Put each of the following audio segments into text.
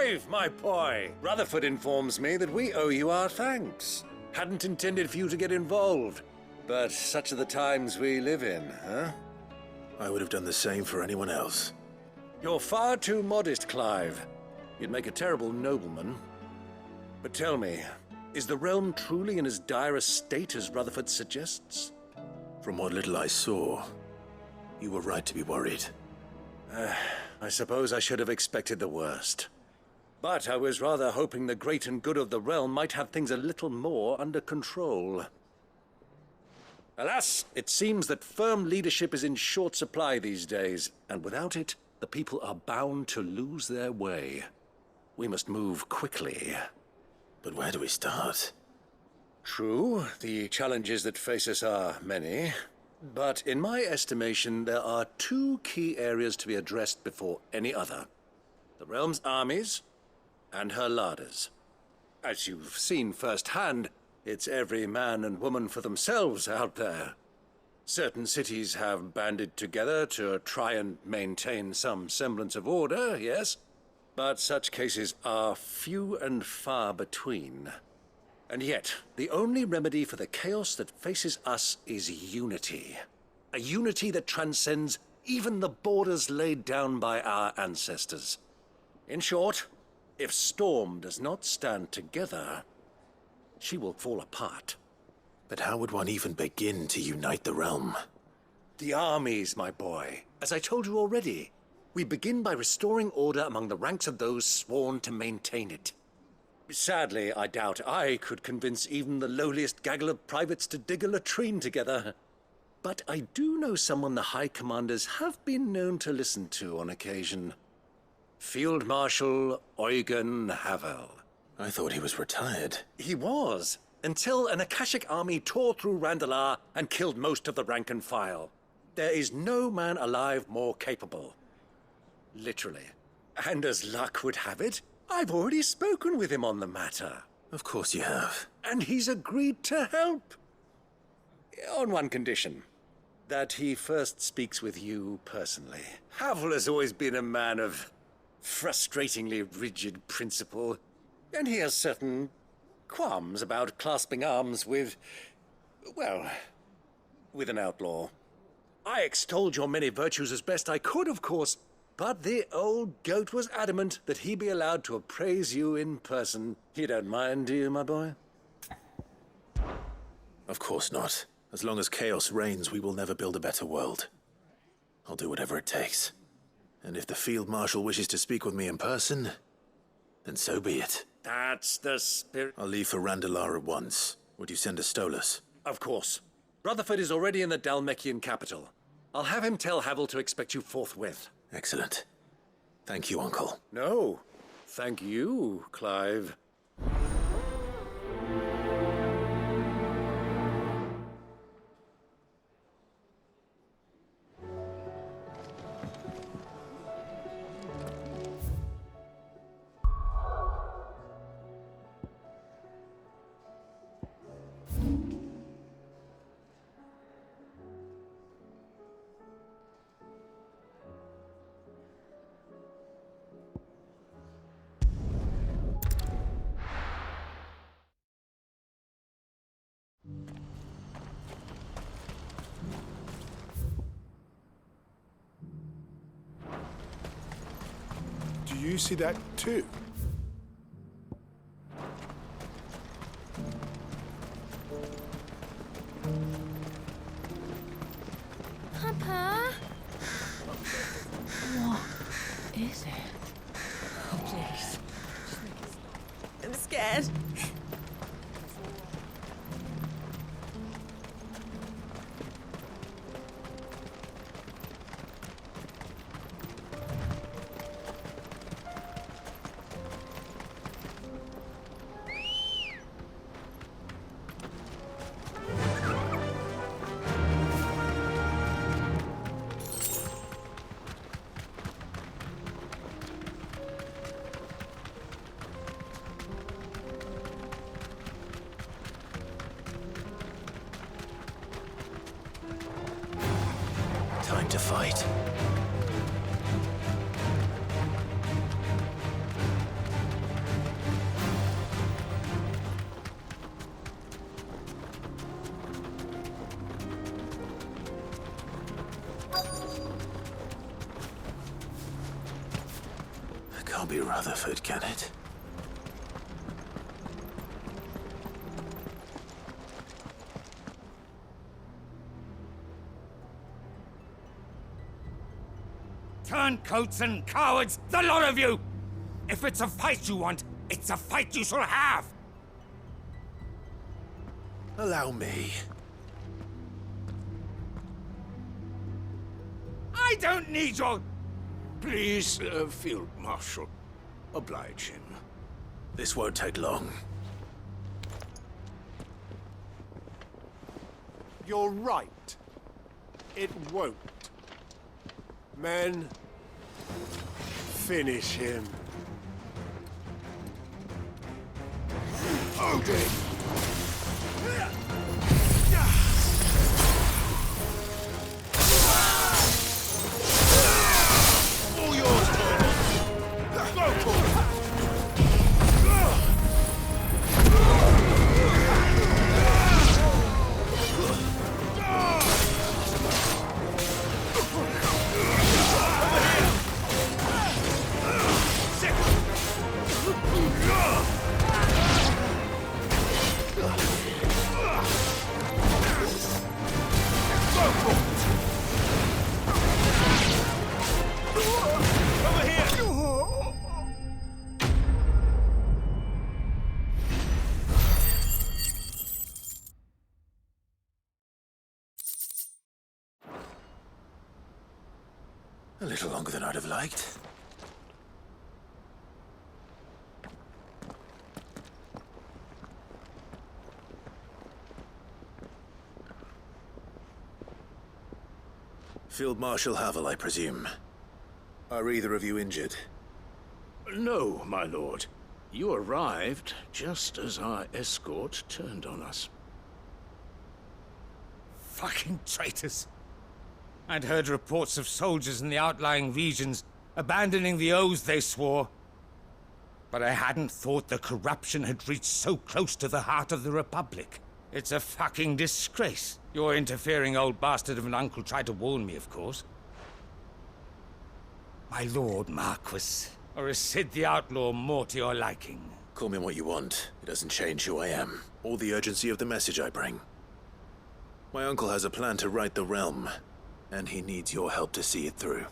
Clive, my boy! Rutherford informs me that we owe you our thanks. Hadn't intended for you to get involved, but such are the times we live in, huh? I would have done the same for anyone else. You're far too modest, Clive. You'd make a terrible nobleman. But tell me, is the realm truly in as dire a state as Rutherford suggests? From what little I saw, you were right to be worried. I suppose I should have expected the worst. But I was rather hoping the great and good of the realm might have things a little more under control. Alas, it seems that firm leadership is in short supply these days, and without it, the people are bound to lose their way. We must move quickly. But where do we start? True, the challenges that face us are many. But in my estimation, there are two key areas to be addressed before any other. The realm's armies and her larders. As you've seen firsthand, it's every man and woman for themselves out there. Certain cities have banded together to try and maintain some semblance of order, yes? But such cases are few and far between. And yet, the only remedy for the chaos that faces us is unity. A unity that transcends even the borders laid down by our ancestors. In short, if Storm does not stand together, she will fall apart. But how would one even begin to unite the realm? The armies, my boy. As I told you already, we begin by restoring order among the ranks of those sworn to maintain it. Sadly, I doubt I could convince even the lowliest gaggle of privates to dig a latrine together. But I do know someone the High Commanders have been known to listen to on occasion. Field Marshal Eugen Havel. I thought he was retired. He was, until an Akashic army tore through Randalar and killed most of the rank and file. There is no man alive more capable. Literally. And as luck would have it, I've already spoken with him on the matter. Of course you have. And he's agreed to help. On one condition. That he first speaks with you personally. Havel has always been a man of frustratingly rigid principle. And he has certain qualms about clasping arms with, well, with an outlaw. I extolled your many virtues as best I could, of course, but the old goat was adamant that he be allowed to appraise you in person. You don't mind, do you, my boy? Of course not. As long as chaos reigns, we will never build a better world. I'll do whatever it takes. And if the Field Marshal wishes to speak with me in person, then so be it. That's the spirit. I'll leave for Randalar at once. Would you send a Stolas? Of course. Rutherford is already in the Dalmekian capital. I'll have him tell Havel to expect you forthwith. Excellent. Thank you, Uncle. No, thank you, Clive. Do you see that too? Papa? What is it? Oh, please. I'm scared. Time to fight. can't be Rutherford, can it? Turncoats and cowards, the lot of you! If it's a fight you want, it's a fight you shall have! Allow me. I don't need your... Please, Field Marshal, oblige him. This won't take long. You're right. It won't. Men, finish him. Odin! All yours, Tony! Go for it! A little longer than I'd have liked. Field Marshal Havel, I presume. Are either of you injured? No, my lord. You arrived just as our escort turned on us. Fucking traitors. I'd heard reports of soldiers in the outlying regions abandoning the oaths they swore. But I hadn't thought the corruption had reached so close to the heart of the Republic. It's a fucking disgrace. Your interfering old bastard of an uncle tried to warn me, of course. My lord Marquis, or is Sid the Outlaw more to your liking? Call me what you want. It doesn't change who I am, or the urgency of the message I bring. My uncle has a plan to right the realm, and he needs your help to see it through.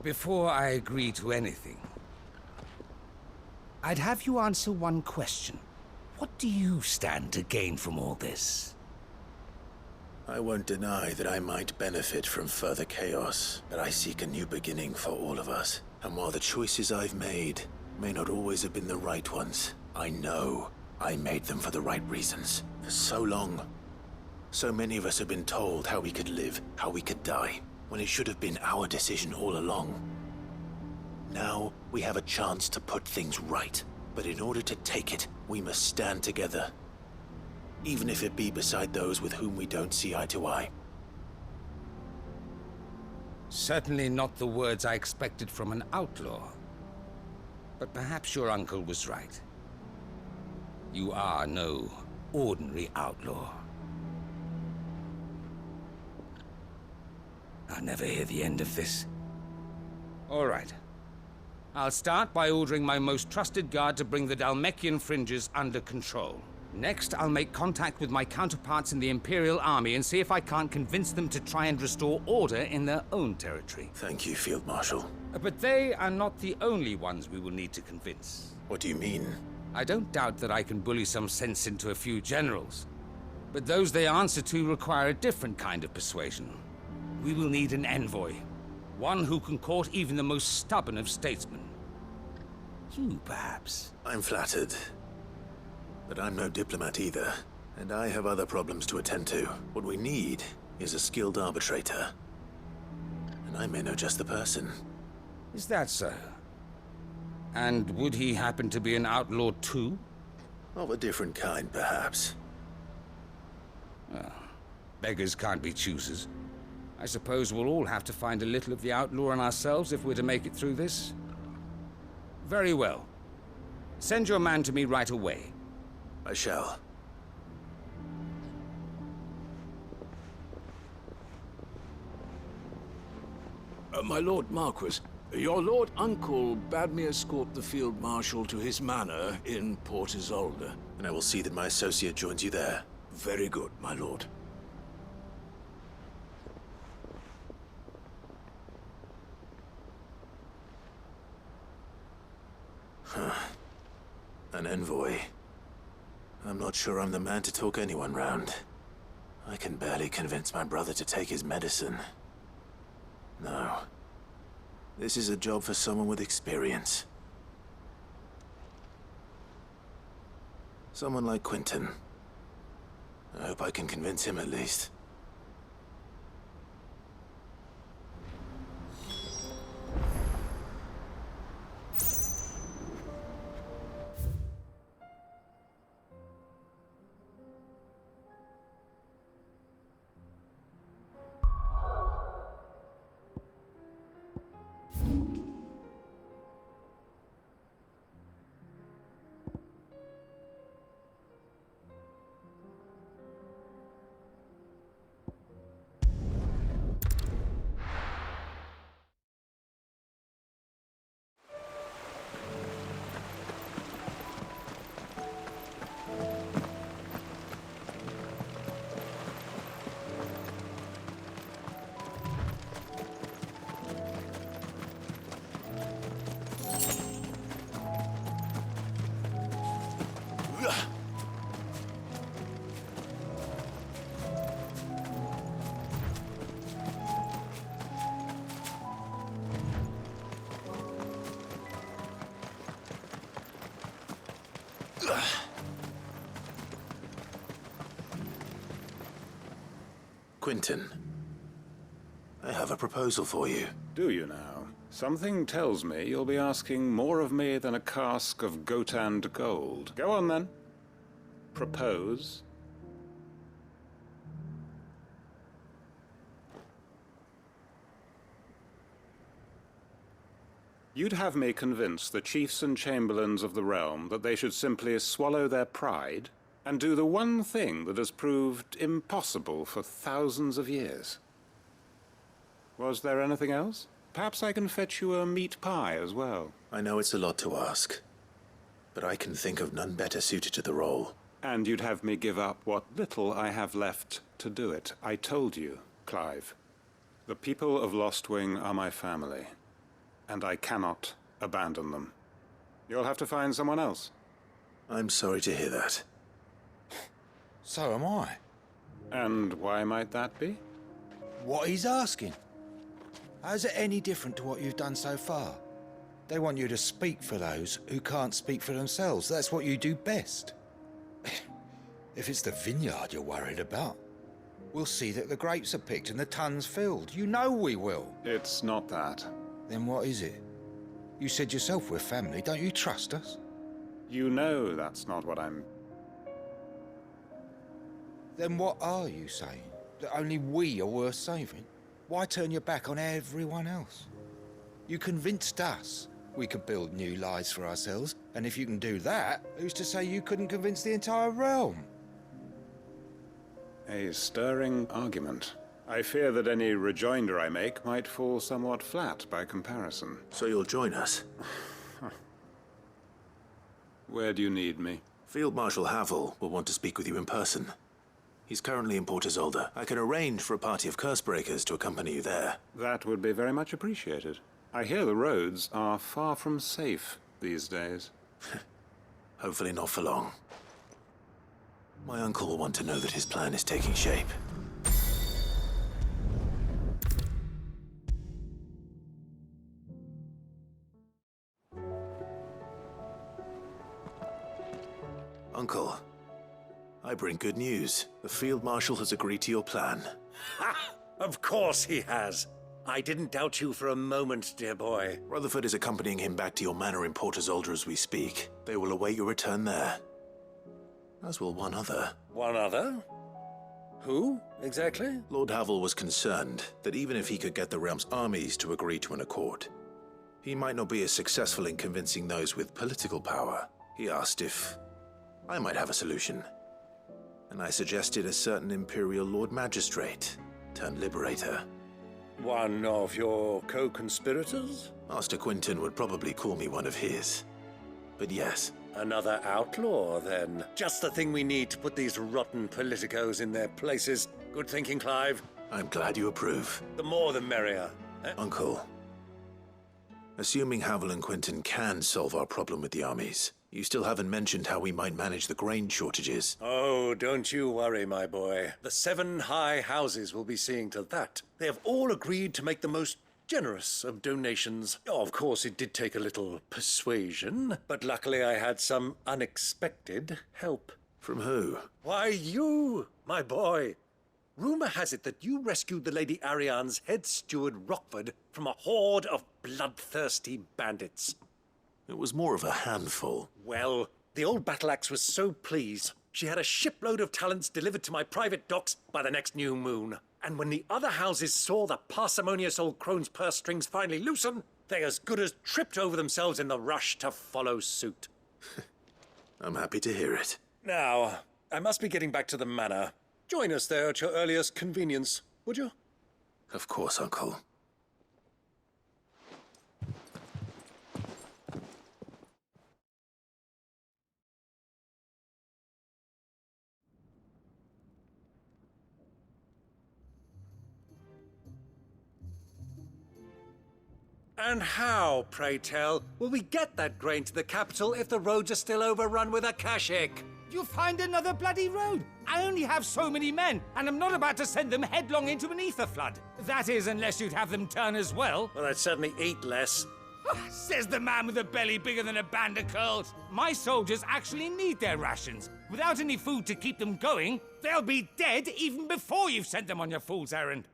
Before I agree to anything, I'd have you answer one question. What do you stand to gain from all this? I won't deny that I might benefit from further chaos, but I seek a new beginning for all of us. And while the choices I've made may not always have been the right ones, I know I made them for the right reasons. For so long, so many of us have been told how we could live, how we could die, when it should have been our decision all along. Now, we have a chance to put things right. But in order to take it, we must stand together. Even if it be beside those with whom we don't see eye to eye. Certainly not the words I expected from an outlaw. But perhaps your uncle was right. You are no ordinary outlaw. I'll never hear the end of this. All right. I'll start by ordering my most trusted guard to bring the Dhalmekian fringes under control. Next, I'll make contact with my counterparts in the Imperial Army and see if I can't convince them to try and restore order in their own territory. Thank you, Field Marshal. But they are not the only ones we will need to convince. What do you mean? I don't doubt that I can bully some sense into a few generals. But those they answer to require a different kind of persuasion. We will need an envoy. One who can court even the most stubborn of statesmen. You, perhaps. I'm flattered. But I'm no diplomat either. And I have other problems to attend to. What we need is a skilled arbitrator. And I may know just the person. Is that so? And would he happen to be an outlaw too? Of a different kind, perhaps. Beggars can't be choosers. I suppose we'll all have to find a little of the outlaw in ourselves if we're to make it through this. Very well. Send your man to me right away. I shall. My Lord Marquis, Your Lord Uncle bade me escort the Field Marshal to his manor in Port Isolde. And I will see that my associate joins you there. Very good, my lord. An envoy. I'm not sure I'm the man to talk anyone round. I can barely convince my brother to take his medicine. No. This is a job for someone with experience. Someone like Quentin. I hope I can convince him at least. Quentin, I have a proposal for you. Do you now? Something tells me you'll be asking more of me than a cask of Gotand gold. Go on, then. Propose. You'd have me convince the chiefs and chamberlains of the realm that they should simply swallow their pride and do the one thing that has proved impossible for thousands of years. Was there anything else? Perhaps I can fetch you a meat pie as well. I know it's a lot to ask, but I can think of none better suited to the role. And you'd have me give up what little I have left to do it. I told you, Clive. The people of Lostwing are my family, and I cannot abandon them. You'll have to find someone else. I'm sorry to hear that. So am I. And why might that be? What he's asking. How's it any different to what you've done so far? They want you to speak for those who can't speak for themselves. That's what you do best. If it's the vineyard you're worried about, we'll see that the grapes are picked and the tons filled. You know we will. It's not that. Then what is it? You said yourself we're family. Don't you trust us? You know that's not what I'm... Then what are you saying? That only we are worth saving? Why turn your back on everyone else? You convinced us we could build new lives for ourselves, and if you can do that, who's to say you couldn't convince the entire realm? A stirring argument. I fear that any rejoinder I make might fall somewhat flat by comparison. So you'll join us? Where do you need me? Field Marshal Havel will want to speak with you in person. He's currently in Port Isolde. I can arrange for a party of Cursebreakers to accompany you there. That would be very much appreciated. I hear the roads are far from safe these days. Hopefully not for long. My uncle will want to know that his plan is taking shape. Uncle, I bring good news. The Field Marshal has agreed to your plan. Ha! Of course he has. I didn't doubt you for a moment, dear boy. Rutherford is accompanying him back to your manor in Port Isolde as we speak. They will await your return there. As will one other. One other? Who, exactly? Lord Havel was concerned that even if he could get the realm's armies to agree to an accord, he might not be as successful in convincing those with political power. He asked if I might have a solution. And I suggested a certain Imperial Lord Magistrate turned Liberator. One of your co-conspirators? Master Quinton would probably call me one of his. But yes, Another outlaw, then. Just the thing we need to put these rotten politicos in their places. Good thinking, Clive. I'm glad you approve. The more the merrier. Eh? Uncle, assuming Havel and Quinton can solve our problem with the armies, you still haven't mentioned how we might manage the grain shortages. Oh, don't you worry, my boy. The 7 high houses will be seeing to that. They have all agreed to make the most generous of donations. Oh, of course, it did take a little persuasion, but luckily I had some unexpected help. From who? Why, you, my boy. Rumor has it that you rescued the Lady Ariane's head steward Rockford from a horde of bloodthirsty bandits. It was more of a handful. Well, the old battle axe was so pleased, she had a shipload of talents delivered to my private docks by the next new moon. And when the other houses saw the parsimonious old crone's purse strings finally loosen, they as good as tripped over themselves in the rush to follow suit. I'm happy to hear it. Now, I must be getting back to the manor. Join us there at your earliest convenience, would you? Of course, Uncle. And how, pray tell, will we get that grain to the capital if the roads are still overrun with akashic? You'll find another bloody road. I only have so many men, and I'm not about to send them headlong into an ether flood. That is, unless you'd have them turn as well. Well, I'd certainly eat less. Says the man with a belly bigger than a band of curls. My soldiers actually need their rations. Without any food to keep them going, they'll be dead even before you've sent them on your fool's errand.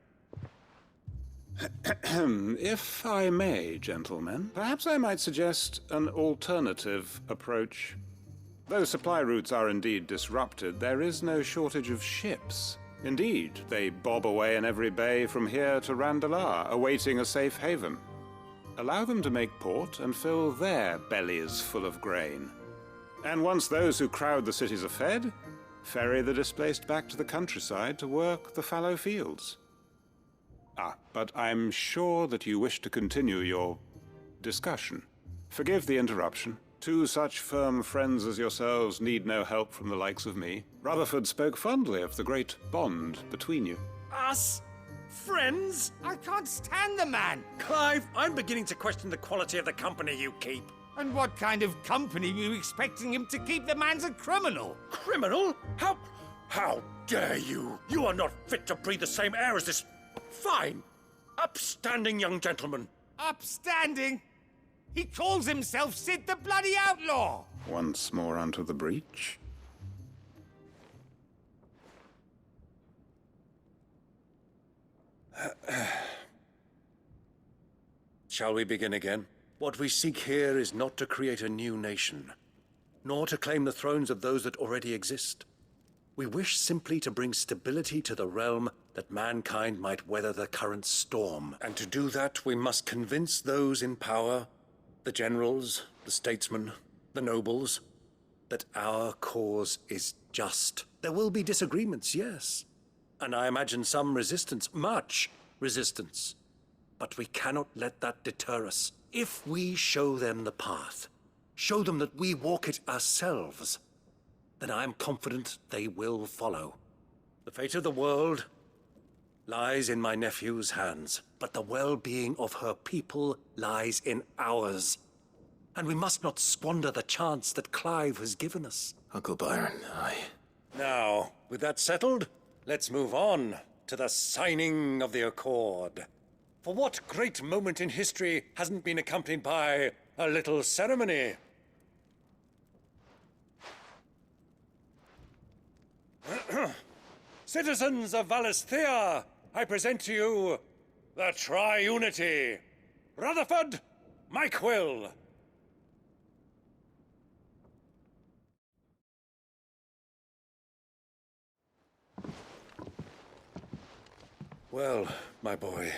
If I may, gentlemen, perhaps I might suggest an alternative approach. Though supply routes are indeed disrupted, there is no shortage of ships. Indeed, they bob away in every bay from here to Randalar, awaiting a safe haven. Allow them to make port and fill their bellies full of grain. And once those who crowd the cities are fed, ferry the displaced back to the countryside to work the fallow fields. But I'm sure that you wish to continue your discussion. Forgive the interruption. 2 such firm friends as yourselves need no help from the likes of me. Rutherford spoke fondly of the great bond between you. Us? Friends? I can't stand the man. Clive, I'm beginning to question the quality of the company you keep. And what kind of company were you expecting him to keep? The man's a criminal. Criminal? How dare you? You are not fit to breathe the same air as this fine, upstanding young gentleman. Upstanding? He calls himself Sid the Bloody Outlaw! Once more onto the breach. Shall we begin again? What we seek here is not to create a new nation, nor to claim the thrones of those that already exist. We wish simply to bring stability to the realm that mankind might weather the current storm. And to do that, we must convince those in power, the generals, the statesmen, the nobles, that our cause is just. There will be disagreements, yes. And I imagine some resistance, much resistance. But we cannot let that deter us. If we show them the path, show them that we walk it ourselves, then I am confident they will follow. The fate of the world lies in my nephew's hands, but the well-being of her people lies in ours. And we must not squander the chance that Clive has given us. Uncle Byron, Now, with that settled, let's move on to the signing of the Accord. For what great moment in history hasn't been accompanied by a little ceremony? Citizens of Valisthea, I present to you the Triunity. Rutherford, Mike Will. Well, my boy,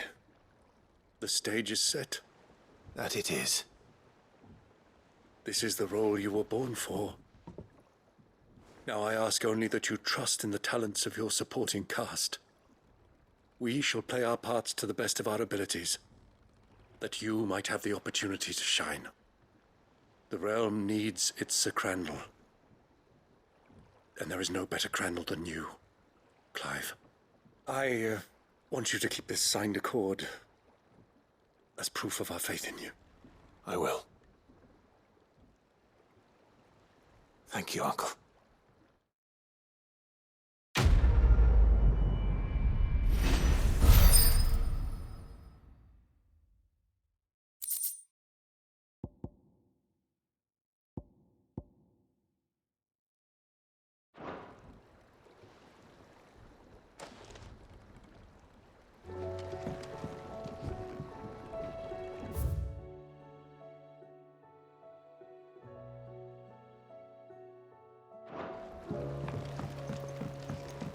the stage is set. that it is. This is the role you were born for. Now I ask only that you trust in the talents of your supporting cast. We shall play our parts to the best of our abilities, that you might have the opportunity to shine. The realm needs its Sir Crandall, and there is no better Crandall than you, Clive. I want you to keep this signed accord as proof of our faith in you. I will. Thank you, Uncle.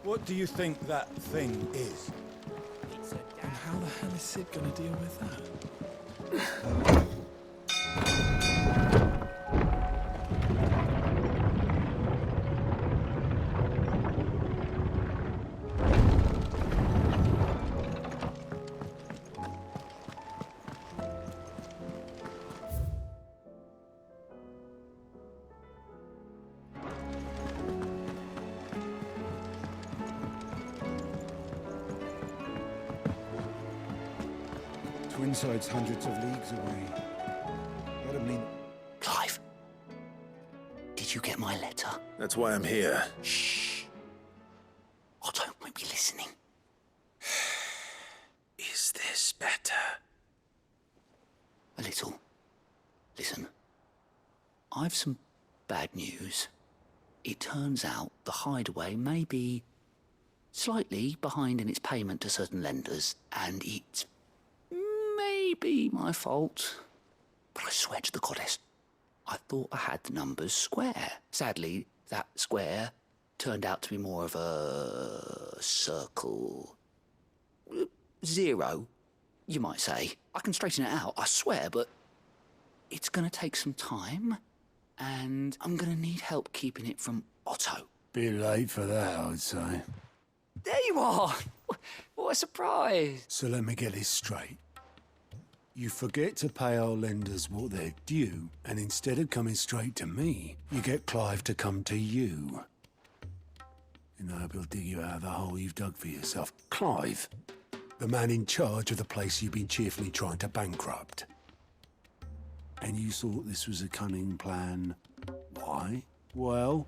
What do you think that thing is? And how the hell is Sid gonna deal with that? Twinside's hundreds of leagues away. That'd mean... Clive, did you get my letter? That's why I'm here. Shh. Otto won't be listening. Is this better? A little. Listen, I've some bad news. It turns out the hideaway may be slightly behind in its payment to certain lenders, and it's maybe my fault. But I swear to the goddess, I thought I had the numbers square. Sadly, that square turned out to be more of a circle. 0, you might say. I can straighten it out, I swear, but it's going to take some time, and I'm going to need help keeping it from Otto. Bit late for that, I'd say. There you are! What a surprise! So let me get this straight. You forget to pay our lenders what they're due, and instead of coming straight to me, you get Clive to come to you. And I will dig you out of the hole you've dug for yourself. Clive, the man in charge of the place you've been cheerfully trying to bankrupt. And you thought this was a cunning plan. Why? Well,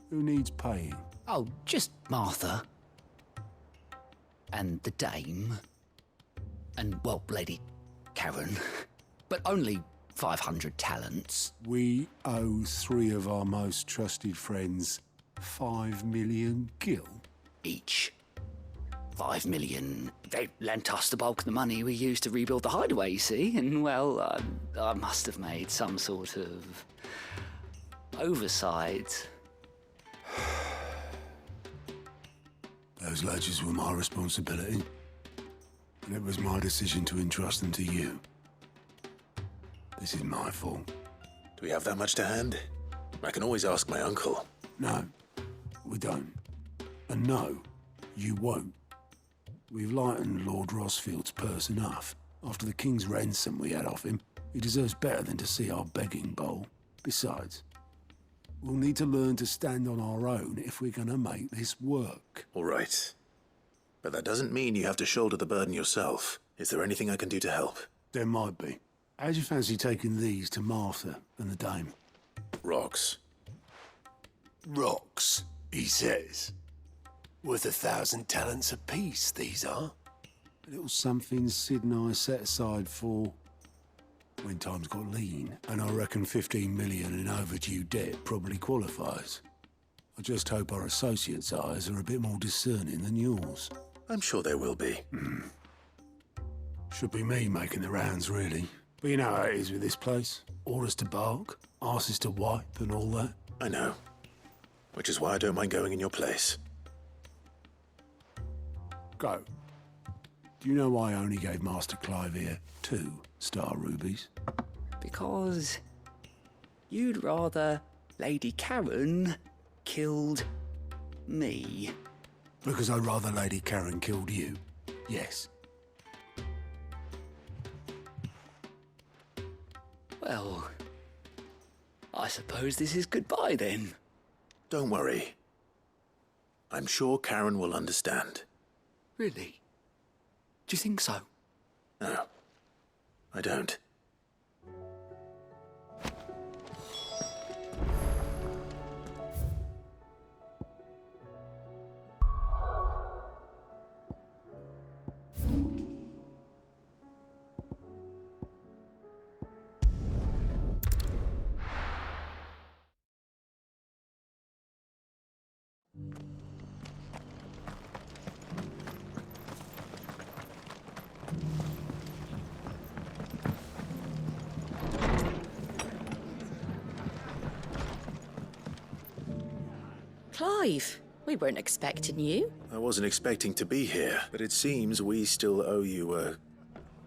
who needs paying? Oh, just Martha. And the dame. And, well, Lady Karen. But only 500 talents. We owe 3 of our most trusted friends 5 million gil. Each. 5 million. They lent us the bulk of the money we used to rebuild the hideaway, you see? And, well, I must have made some sort of oversight. Those ledgers were my responsibility. And it was my decision to entrust them to you. This is my fault. Do we have that much to hand? I can always ask my uncle. No, we don't. And no, you won't. We've lightened Lord Rosfield's purse enough. After the king's ransom we had off him, he deserves better than to see our begging bowl. Besides, we'll need to learn to stand on our own if we're gonna make this work. All right. But that doesn't mean you have to shoulder the burden yourself. Is there anything I can do to help? There might be. How'd you fancy taking these to Martha and the dame? Rocks. Rocks, he says. Worth 1,000 talents apiece, these are. A little something Sid and I set aside for when times got lean, and I reckon 15 million in overdue debt probably qualifies. I just hope our associates' eyes are a bit more discerning than yours. I'm sure there will be. Should be me making the rounds, really. But you know how it is with this place. Orders to bark, arses to wipe, and all that. I know. Which is why I don't mind going in your place. Go. Do you know why I only gave Master Clive here 2 star rubies? Because you'd rather Lady Karen killed me. Because I'd rather Lady Karen killed you. Yes. Well, I suppose this is goodbye then. Don't worry. I'm sure Karen will understand. Really? Do you think so? No, I don't. Clive, we weren't expecting you. I wasn't expecting to be here, but it seems we still owe you a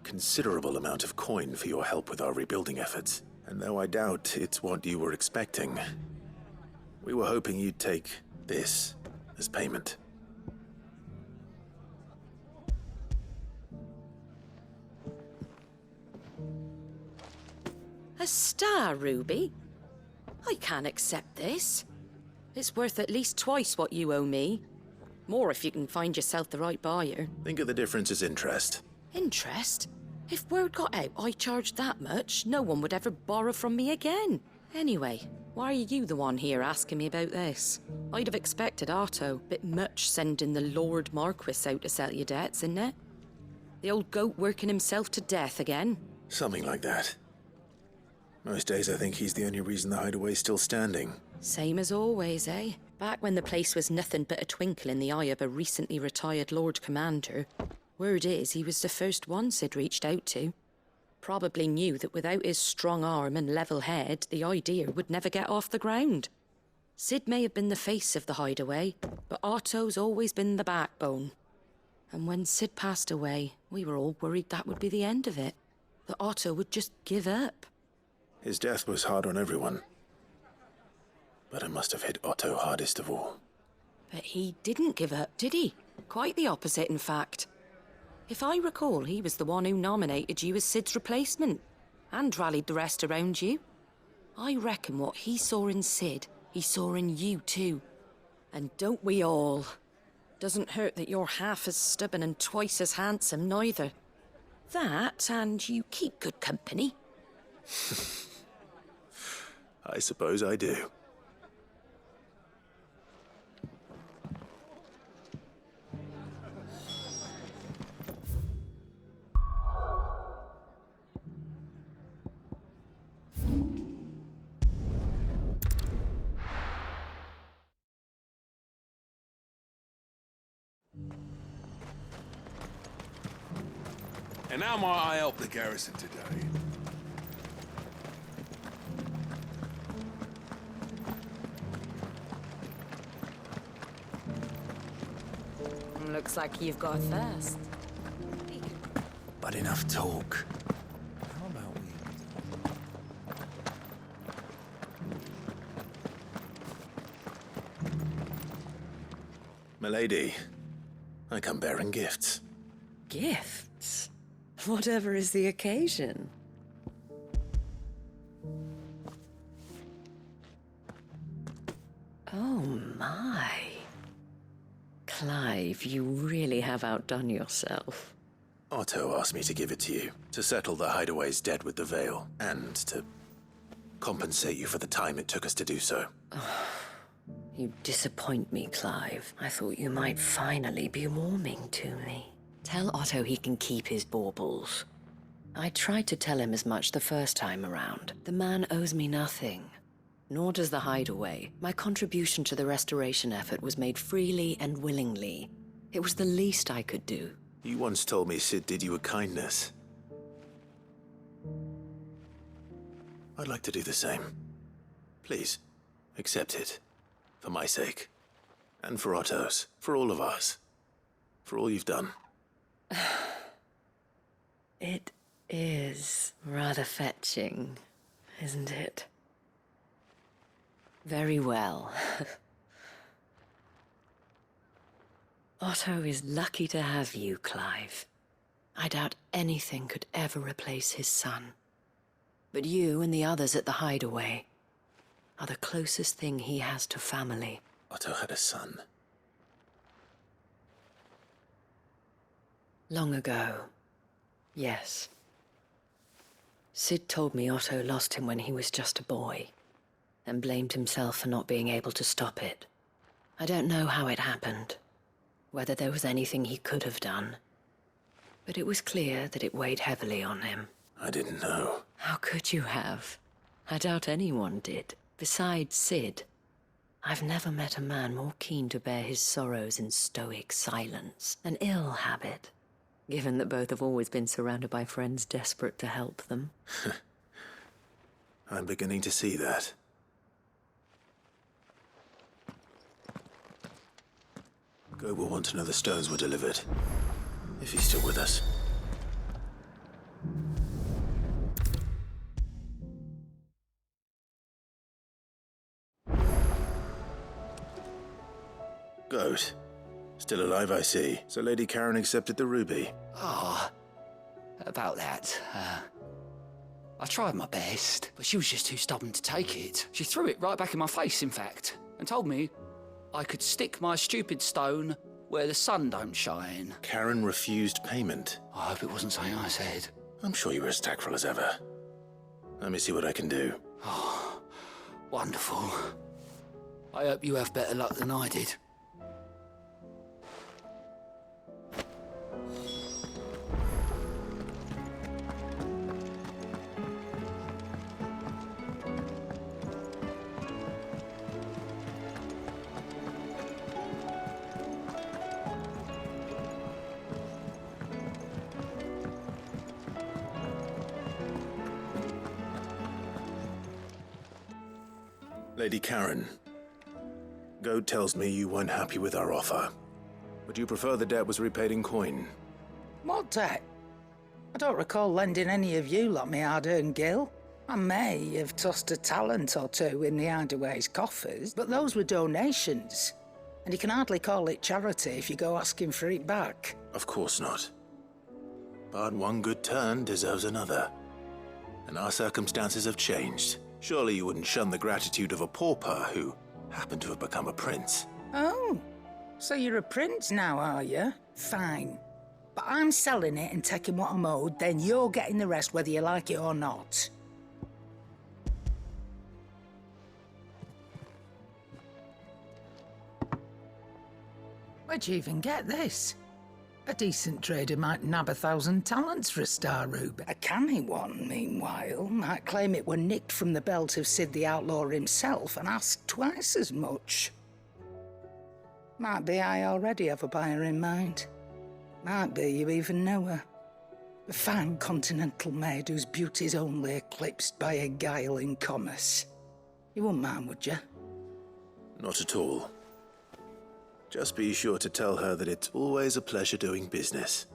considerable amount of coin for your help with our rebuilding efforts. And though I doubt it's what you were expecting, we were hoping you'd take this as payment. A star ruby? I can't accept this. It's worth at least twice what you owe me. More if you can find yourself the right buyer. Think of the difference as interest. Interest? If word got out I charged that much, no one would ever borrow from me again. Anyway, why are you the one here asking me about this? I'd have expected Otto. Bit much sending the Lord Marquis out to settle your debts, isn't it? The old goat working himself to death again. Something like that. Most days I think he's the only reason the hideaway's still standing. Same as always, eh? Back when the place was nothing but a twinkle in the eye of a recently retired Lord Commander, word is he was the first one Sid reached out to. Probably knew that without his strong arm and level head, the idea would never get off the ground. Sid may have been the face of the hideaway, but Otto's always been the backbone. And when Sid passed away, we were all worried that would be the end of it. That Otto would just give up. His death was hard on everyone. But it must have hit Otto hardest of all. But he didn't give up, did he? Quite the opposite, in fact. If I recall, he was the one who nominated you as Sid's replacement, and rallied the rest around you. I reckon what he saw in Sid, he saw in you too. And don't we all? Doesn't hurt that you're half as stubborn and twice as handsome, neither. That, and you keep good company. I suppose I do. And how might I help the garrison today? Looks like you've got a thirst. But enough talk. How about we... Milady, I come bearing gifts. Gifts? Whatever is the occasion. Oh my. Clive, you really have outdone yourself. Otto asked me to give it to you, to settle the hideaway's debt with the Veil, and to compensate you for the time it took us to do so. You disappoint me, Clive. I thought you might finally be warming to me. Tell Otto he can keep his baubles. I tried to tell him as much the first time around. The man owes me nothing. Nor does the hideaway. My contribution to the restoration effort was made freely and willingly. It was the least I could do. You once told me Sid did you a kindness. I'd like to do the same. Please, accept it. For my sake. And for Otto's. For all of us. For all you've done. It is rather fetching, isn't it? Very well. Otto is lucky to have you, Clive. I doubt anything could ever replace his son. But you and the others at the Hideaway are the closest thing he has to family. Otto had a son. Long ago, yes. Sid told me Otto lost him when he was just a boy, and blamed himself for not being able to stop it. I don't know how it happened, whether there was anything he could have done, but it was clear that it weighed heavily on him. I didn't know. How could you have? I doubt anyone did. Besides Sid, I've never met a man more keen to bear his sorrows in stoic silence. An ill habit, given that both have always been surrounded by friends desperate to help them. I'm beginning to see that. Gob will want to know the stones were delivered, if he's still with us. Goat. Still alive, I see. So Lady Karen accepted the ruby. About that, I tried my best, but she was just too stubborn to take it. She threw it right back in my face, in fact, and told me I could stick my stupid stone where the sun don't shine. Karen refused payment. I hope it wasn't something I said. I'm sure you were as tactful as ever. Let me see what I can do. Oh, wonderful. I hope you have better luck than I did. Lady Karen, Goat tells me you weren't happy with our offer. Would you prefer the debt was repaid in coin? What debt? I don't recall lending any of you like me hard-earned gil. I may have tossed a talent or two in the Hideaway's coffers, but those were donations. And you can hardly call it charity if you go asking for it back. Of course not. But one good turn deserves another. And our circumstances have changed. Surely you wouldn't shun the gratitude of a pauper who happened to have become a prince. Oh, so you're a prince now, are you? Fine. But I'm selling it and taking what I'm owed, then you're getting the rest whether you like it or not. Where'd you even get this? A decent trader might nab 1,000 talents for a star ruby. A canny one, meanwhile, might claim it were nicked from the belt of Sid the Outlaw himself and ask twice as much. Might be I already have a buyer in mind. Might be you even know her. A fine continental maid whose beauty's only eclipsed by a guile in commerce. You wouldn't mind, would you? Not at all. Just be sure to tell her that it's always a pleasure doing business.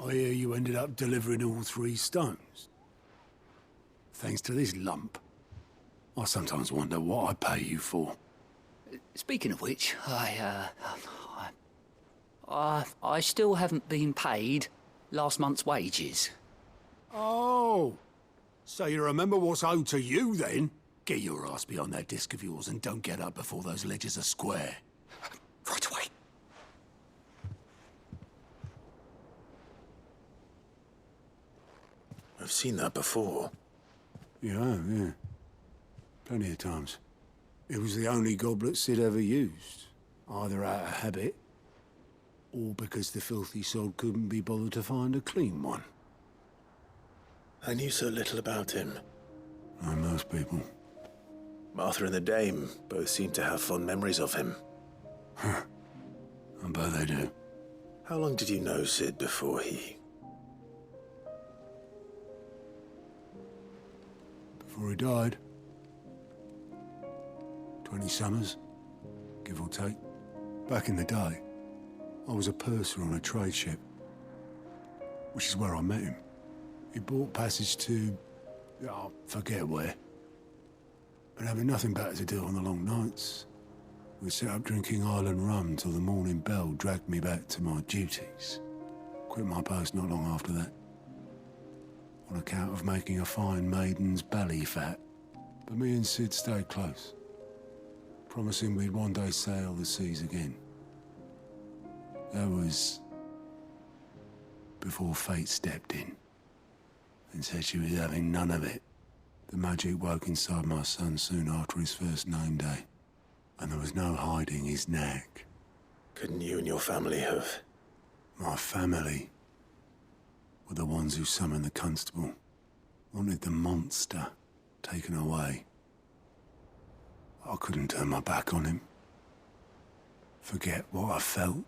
I hear you ended up delivering all 3 stones. Thanks to this lump. I sometimes wonder what I pay you for. Speaking of which, I still haven't been paid last month's wages. Oh, so you remember what's owed to you then? Get your ass behind that disc of yours and don't get up before those ledgers are square. Right away. I've seen that before. Yeah. Plenty of times. It was the only goblet Sid ever used. Either out of habit, or because the filthy sod couldn't be bothered to find a clean one. I knew so little about him. Like most people. Martha and the Dame both seem to have fond memories of him. I bet they do. How long did you know Sid before Before he died. 20 summers, give or take. Back in the day, I was a purser on a trade ship, which is where I met him. He bought passage to... I forget where. But having nothing better to do on the long nights, we set up drinking island rum till the morning bell dragged me back to my duties. Quit my post not long after that, on account of making a fine maiden's belly fat. But me and Sid stayed close, promising we'd one day sail the seas again. That was before fate stepped in and said she was having none of it. The magic woke inside my son soon after his first name day, and there was no hiding his knack. Couldn't you and your family have? My family were the ones who summoned the constable, wanted the monster taken away. I couldn't turn my back on him, forget what I felt,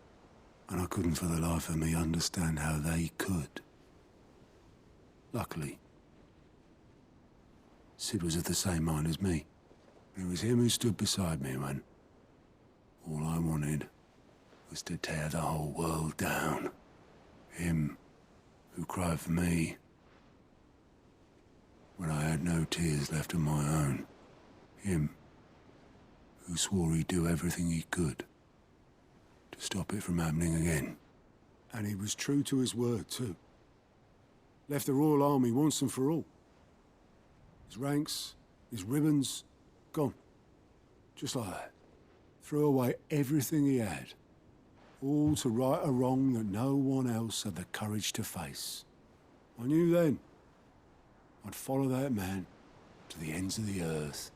and I couldn't for the life of me understand how they could. Luckily, Sid was of the same mind as me. It was him who stood beside me when all I wanted was to tear the whole world down. Him who cried for me when I had no tears left of my own. Him who swore he'd do everything he could to stop it from happening again. And he was true to his word, too. Left the Royal Army once and for all. His ranks, his ribbons, gone. Just like that. Threw away everything he had. All to right a wrong that no one else had the courage to face. I knew then I'd follow that man to the ends of the earth.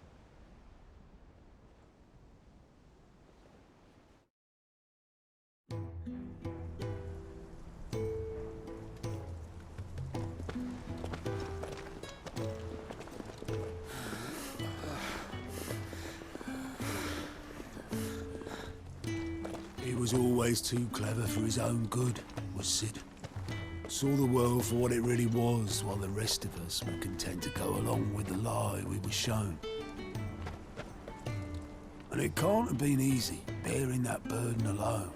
He was always too clever for his own good, was Sid. Saw the world for what it really was, while the rest of us were content to go along with the lie we were shown. And it can't have been easy, bearing that burden alone.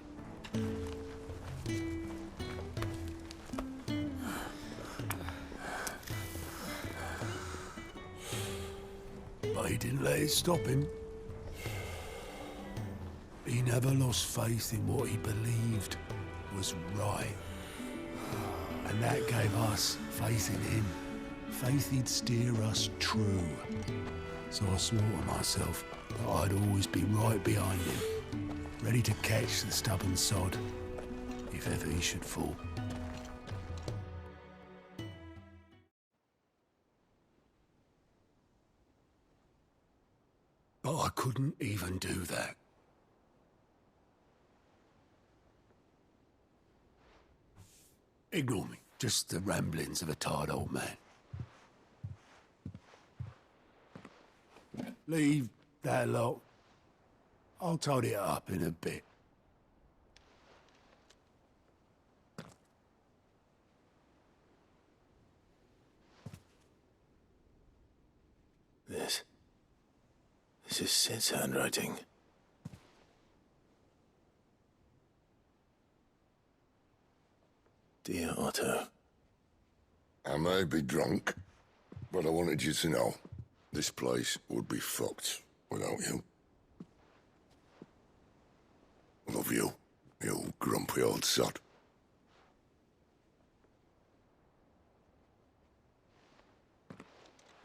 But he didn't let it stop him. He never lost faith in what he believed was right. And that gave us faith in him. Faith he'd steer us true. So I swore to myself that I'd always be right behind him, ready to catch the stubborn sod, if ever he should fall. But I couldn't even do that. Ignore me. Just the ramblings of a tired old man. Leave that lot. I'll tidy it up in a bit. This is Sid's handwriting. Dear Otto. I may be drunk, but I wanted you to know this place would be fucked without you. Love you, you grumpy old sod.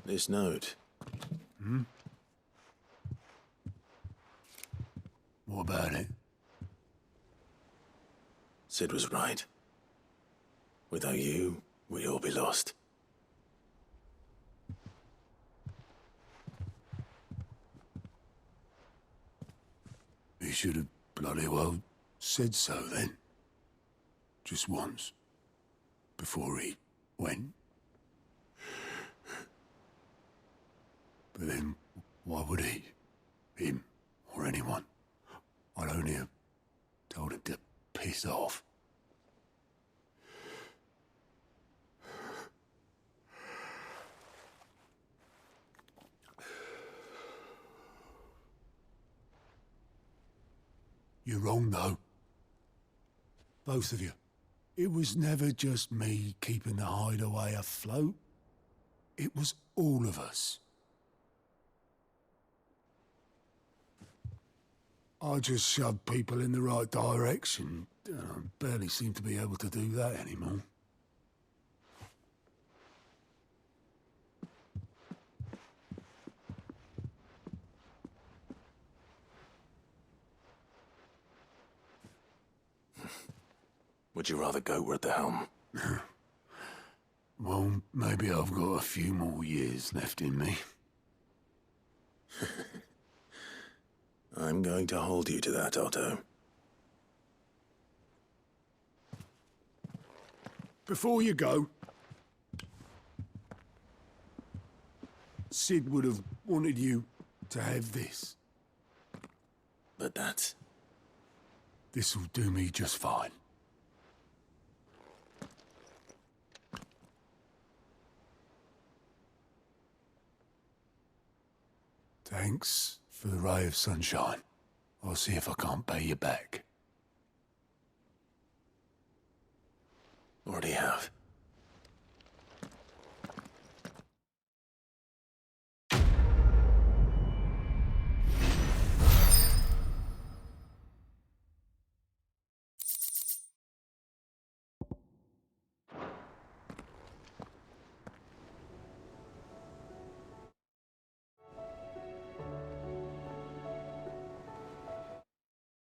This note. What about it? Sid was right. Without you, we'd all be lost. He should have bloody well said so then. Just once. Before he went. But then, why would he? Him, or anyone? I'd only have told him to piss off. You're wrong, though. Both of you. It was never just me keeping the hideaway afloat. It was all of us. I just shoved people in the right direction. I barely seem to be able to do that anymore. Would you rather go at the helm? Well, maybe I've got a few more years left in me. I'm going to hold you to that, Otto. Before you go, Sid would have wanted you to have this. But that's... This'll do me just fine. Thanks for the ray of sunshine. I'll see if I can't pay you back. Already have.